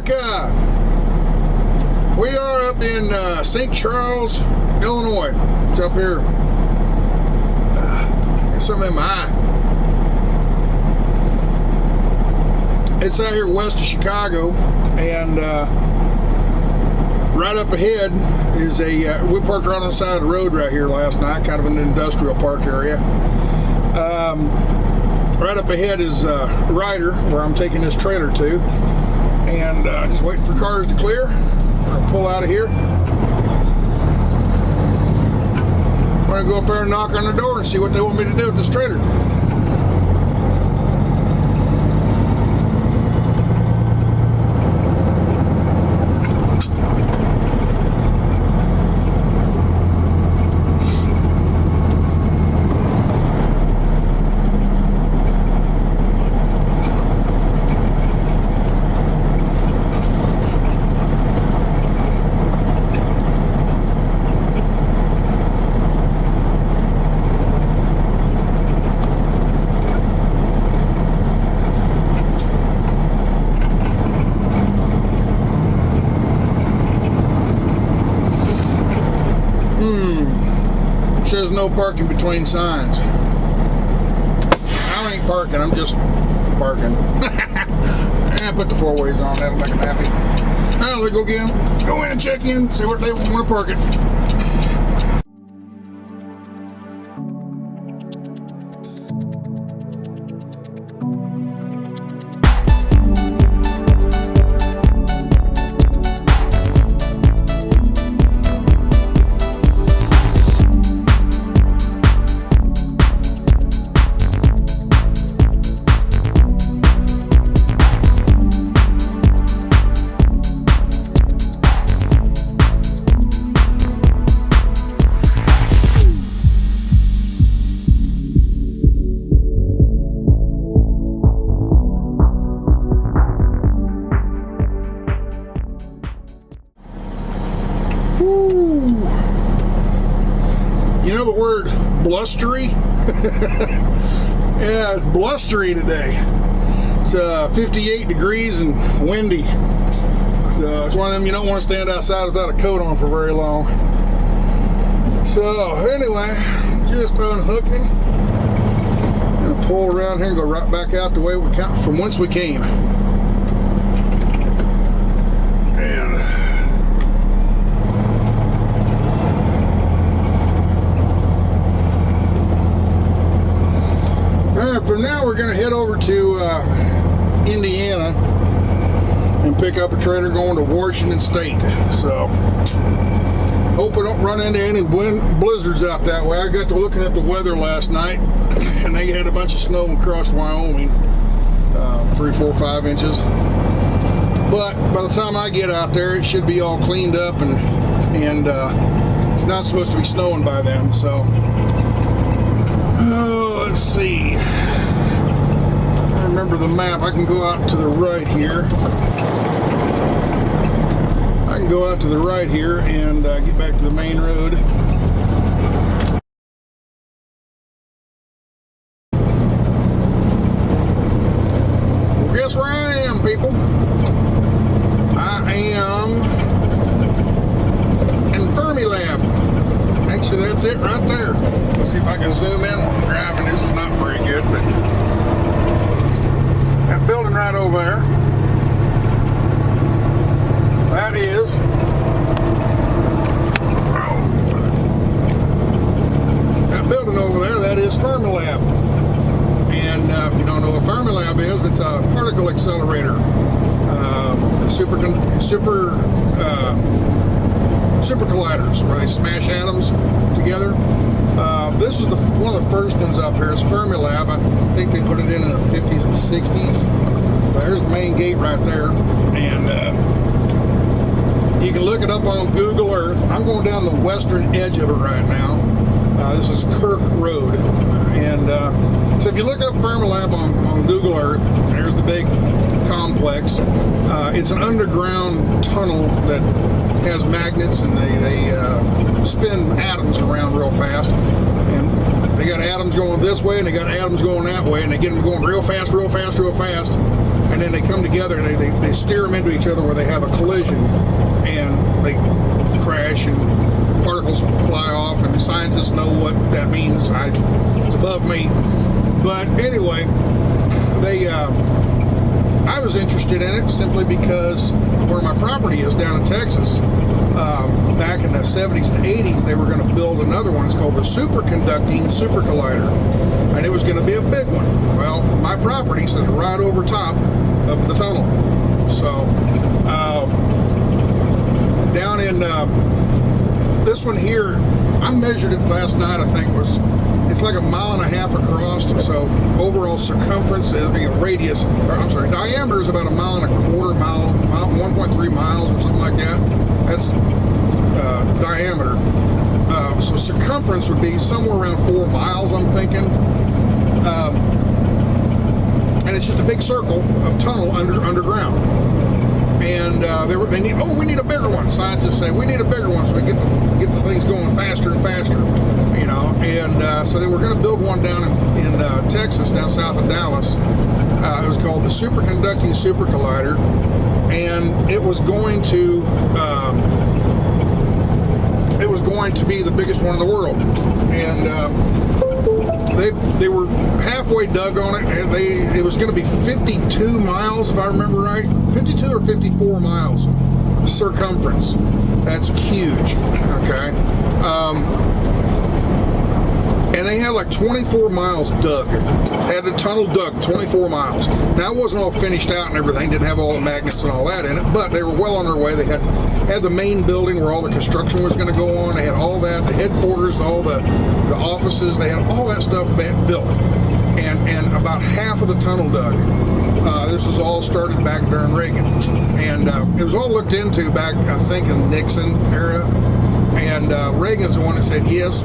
America! We are up in St. Charles, Illinois. It's up here. Got something in my eye. It's out here west of Chicago, and right up ahead is a, we parked right on the side of the road right here last night, kind of an industrial park area. Right up ahead is Ryder, where I'm taking this trailer to, and just waiting for cars to clear. I'll pull out of here. I'm gonna go up there and knock on the door and see what they want me to do with this trailer. Says no parking between signs. I ain't parking, I'm just parking. I put the 4-ways on, that'll make them happy. Now let's go get them, go in and check in, see where they want to park it. You know the word blustery? Yeah, it's blustery today. It's 58 degrees and windy. So it's one of them you don't want to stand outside without a coat on for very long. So anyway, just unhooking. Gonna pull around here and go right back out the way we come from whence we came. From now we're going to head over to Indiana and pick up a trailer going to Washington State. So hope we don't run into any blizzards out that way. I got to looking at the weather last night, and they had a bunch of snow across Wyoming, 3, 4, 5 inches. But by the time I get out there, it should be all cleaned up, and it's not supposed to be snowing by then. So let's see. I remember the map. I can go out to the right here. I can go out to the right here and get back to the main road. Well, guess where I am, people? I am in Fermilab. Actually, that's it right there. Let's see if I can zoom in while I'm driving. This is not very good, but that building right over there, that is that building over there, that is Fermilab. And if you don't know what Fermilab is, it's a particle accelerator. Supercolliders, where they smash atoms together. This is one of the first ones up here. It's Fermilab. I think they put it in the 50s and 60s. There's the main gate right there, and you can look it up on Google Earth. I'm going down the western edge of it right now. This is Kirk Road, and so if you look up Fermilab on Google Earth, there's the big complex. It's an underground tunnel that has magnets, and they spin atoms around real fast. And They got atoms going this way and they got atoms going that way, and they get them going real fast, real fast, real fast, and then they come together and they steer them into each other where they have a collision, and they crash and particles fly off, and the scientists know what that means. It's above me. But anyway, I was interested in it simply because where my property is down in Texas, back in the 70s and 80s, they were going to build another one. It's called the Superconducting Supercollider, and it was going to be a big one. Well, my property sits right over top of the tunnel. So down in this one here, I measured it last night. I think it's like 1.5 miles across. So overall circumference, radius, or I'm sorry, diameter is about 1.25 miles, 1.3 miles or something like that. That's diameter. So circumference would be somewhere around 4 miles, I'm thinking. And it's just a big circle of tunnel underground. And they need, we need a bigger one. Scientists say we need a bigger one so we get the things going faster and faster, And so they were going to build one down in Texas, down south of Dallas. It was called the Superconducting Supercollider, and it was going to be the biggest one in the world. And they were halfway dug on it, and it was going to be 52 miles, if I remember right, 52 or 54 miles circumference. That's huge. Okay. And they had like 24 miles dug. Had the tunnel dug 24 miles. Now it wasn't all finished out and everything, didn't have all the magnets and all that in it, but they were well on their way. They had the main building where all the construction was going to go on. They had all that, the headquarters, all the offices, they had all that stuff built. And about half of the tunnel dug. This was all started back during Reagan. And it was all looked into back, I think, in the Nixon era. And Reagan's the one that said, yes,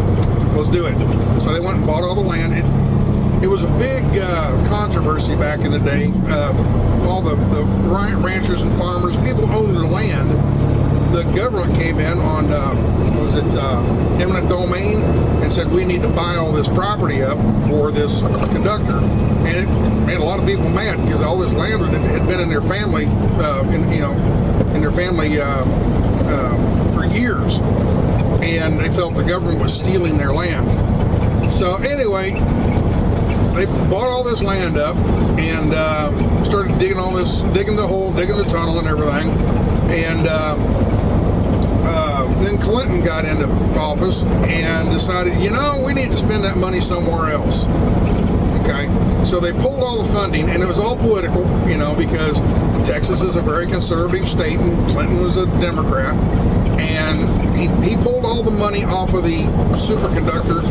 let's do it. So they went and bought all the land. It was a big controversy back in the day. All the ranchers and farmers, people who owned the land, the government came in on, eminent domain, and said, we need to buy all this property up for this conductor. And it made a lot of people mad because all this land had been in their family, for years. And they felt the government was stealing their land. So anyway, they bought all this land up and started digging the hole, digging the tunnel and everything. And then Clinton got into office and decided, we need to spend that money somewhere else. Okay, so they pulled all the funding, and it was all political, because Texas is a very conservative state and Clinton was a Democrat. And he pulled all the money off of the superconductor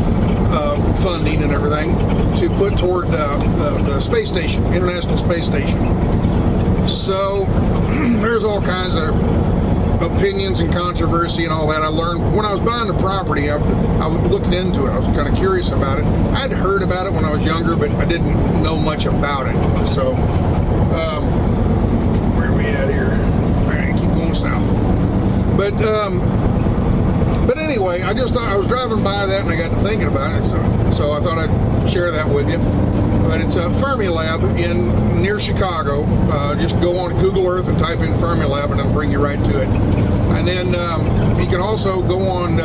funding and everything to put toward the space station, International Space Station. So there's all kinds of opinions and controversy and all that. I learned when I was buying the property, I looked into it. I was kind of curious about it. I'd heard about it when I was younger, but I didn't know much about it. So where are we at here? All right, keep going south. But anyway, I just thought, I was driving by that and I got to thinking about it, so I thought I'd share that with you. But it's a Fermilab near Chicago. Just go on Google Earth and type in Fermilab and it'll bring you right to it. And then you can also go on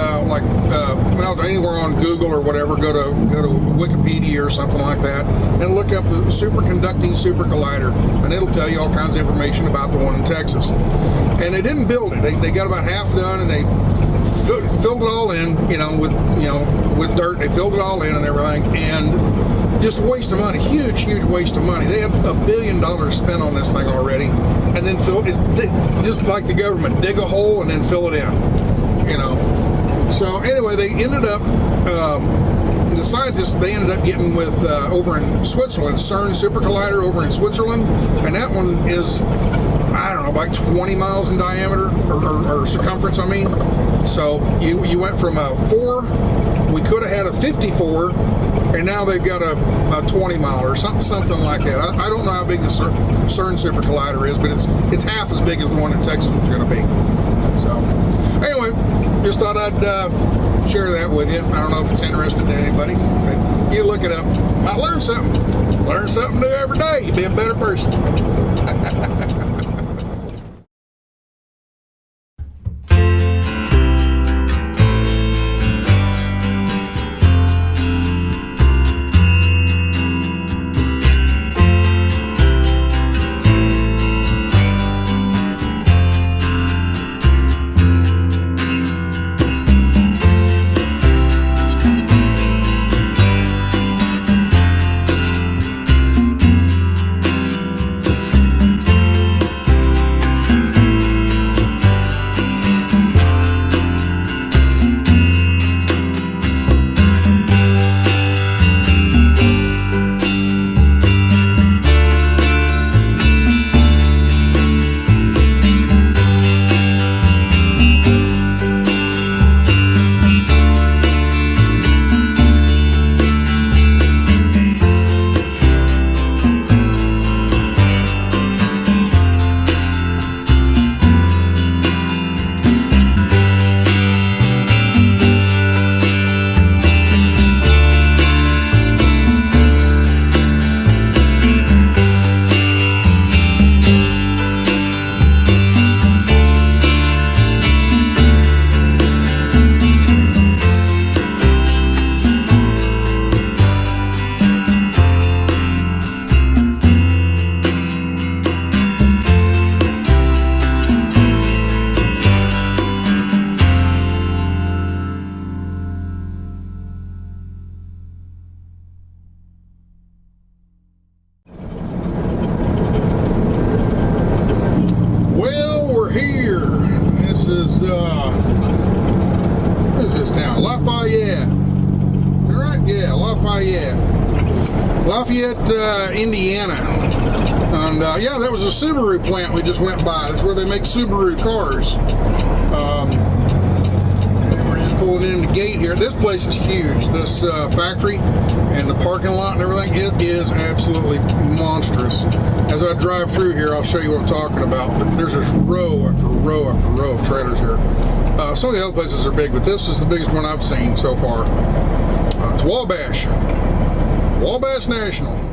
anywhere on Google or whatever, go to Wikipedia or something like that, and look up the Superconducting Supercollider, and it'll tell you all kinds of information about the one in Texas. And they didn't build it. They got about half done, and they filled it all in, with dirt. They filled it all in and everything, and just a waste of money, huge waste of money. They have $1 billion spent on this thing already, and then fill it, just like the government, dig a hole and then fill it in, So anyway, they ended up, the scientists, they ended up getting with, over in Switzerland, CERN Supercollider over in Switzerland, and that one is, I don't know, like 20 miles in diameter, or circumference, I mean. So you went from a 4, we could have had a 54, and now they've got a 20 mile or something like that. I don't know how big the CERN Supercollider is, but it's half as big as the one in Texas was going to be. So anyway, just thought I'd share that with you. I don't know if it's interesting to anybody, but you look it up. Might learn something. Learn something new every day. You'll be a better person. What is this town? Lafayette. All right, yeah, Lafayette, Indiana. And yeah, that was a Subaru plant we just went by. That's where they make Subaru cars. We're just pulling in the gate here. This place is huge. This factory and the parking lot and everything, it is absolutely monstrous. As I drive through here, I'll show you what I'm talking about. But there's just row after row after row of trailers here. Some of the other places are big, but this is the biggest one I've seen so far. It's Wabash National.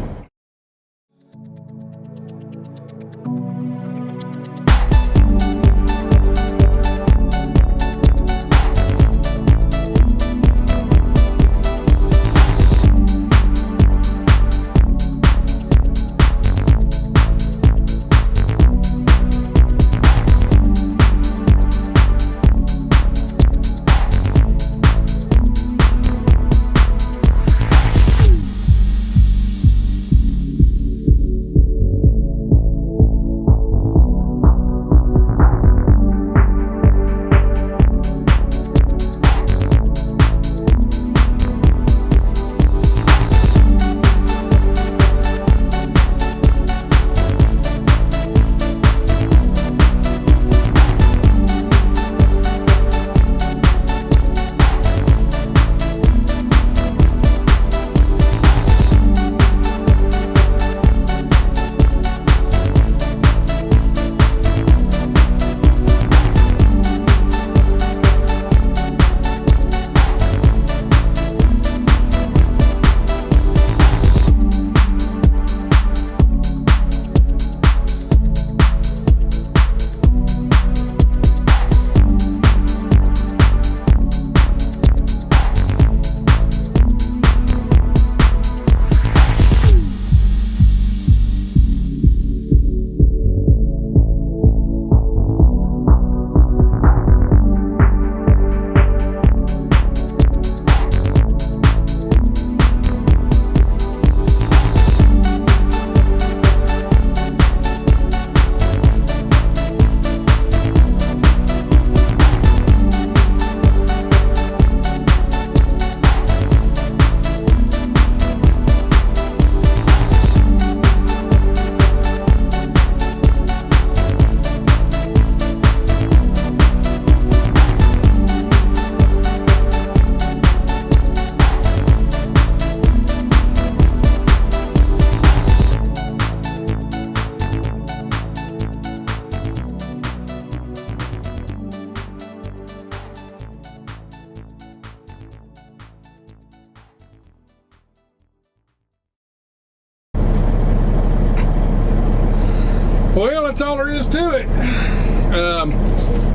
that's all there is to it.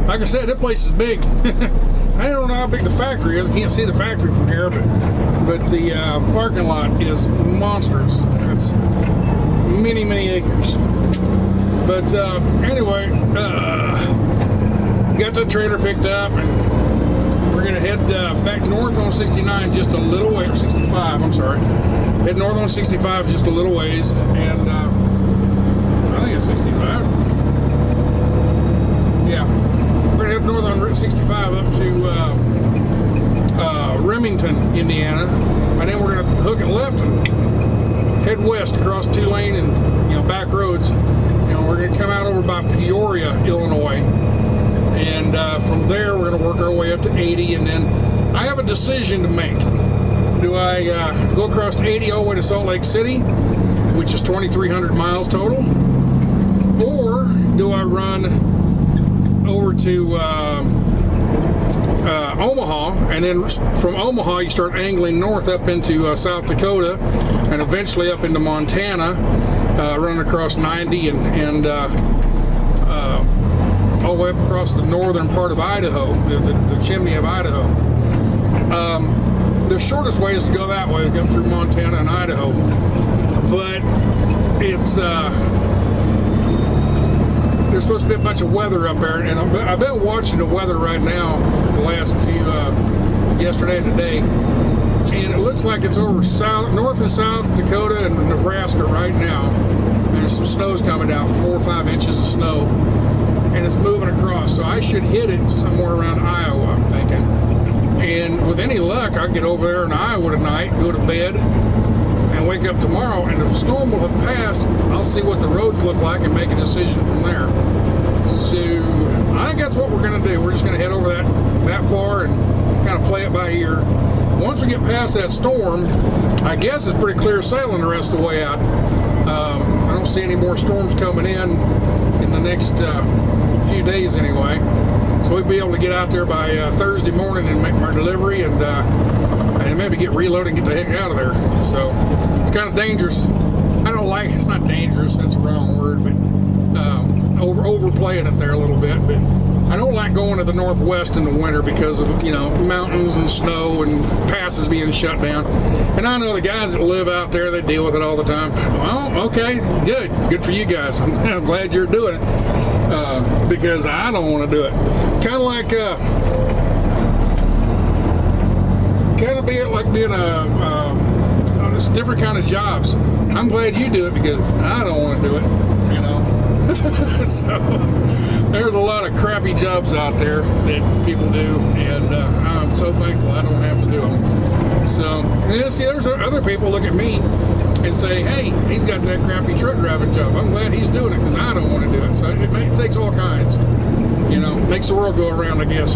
Like I said, that place is big. I don't know how big the factory is. I can't see the factory from here, but the parking lot is monstrous. It's many, many acres. But anyway, got the trailer picked up, and we're gonna head back north on 69 just a little way, or 65, I'm sorry. Head north on 65 just a little ways, and I think it's 65. Yeah, we're gonna head north on Route 65 up to Remington, Indiana, and then we're gonna hook it left and head west across 2-lane and back roads. We're gonna come out over by Peoria, Illinois, and from there we're gonna work our way up to 80, and then I have a decision to make. Do I go across 80 all the way to Salt Lake City, which is 2,300 miles total, or do I run over to Omaha, and then from Omaha you start angling north up into South Dakota and eventually up into Montana, running across 90 and all the way up across the northern part of Idaho, the chimney of Idaho. The shortest way is to go that way, go through Montana and Idaho, but it's there's supposed to be a bunch of weather up there, and I've been watching the weather right now the last few yesterday and today, and it looks like it's over north and South Dakota and Nebraska right now, and some snow's coming down, 4 or 5 inches of snow, and it's moving across, so I should hit it somewhere around Iowa, I'm thinking. And with any luck, I'll get over there in Iowa tonight, go to bed, and wake up tomorrow, and the storm will have passed. I'll see what the roads look like and make a decision from there. So I think that's what we're going to do. We're just going to head over that far and kind of play it by ear. Once we get past that storm, I guess it's pretty clear sailing the rest of the way out. I don't see any more storms coming in the next few days anyway. So we'll be able to get out there by Thursday morning and make our delivery and maybe get reloaded and get the heck out of there. So it's kind of dangerous. I don't like, it's not dangerous, that's the wrong word, but overplaying it there a little bit. But I don't like going to the Northwest in the winter because of, mountains and snow and passes being shut down. And I know the guys that live out there, they deal with it all the time. Well, okay, good for you guys. I'm glad you're doing it. Because I don't want to do it. It's kind of like being it's different kind of jobs. I'm glad you do it because I don't want to do it, So there's a lot of crappy jobs out there that people do, and I'm so thankful I don't have to do them. So, see, there's other people look at me and say, hey, he's got that crappy truck driving job. I'm glad he's doing it because I don't want to do it. So it takes all kinds. Makes the world go around, I guess.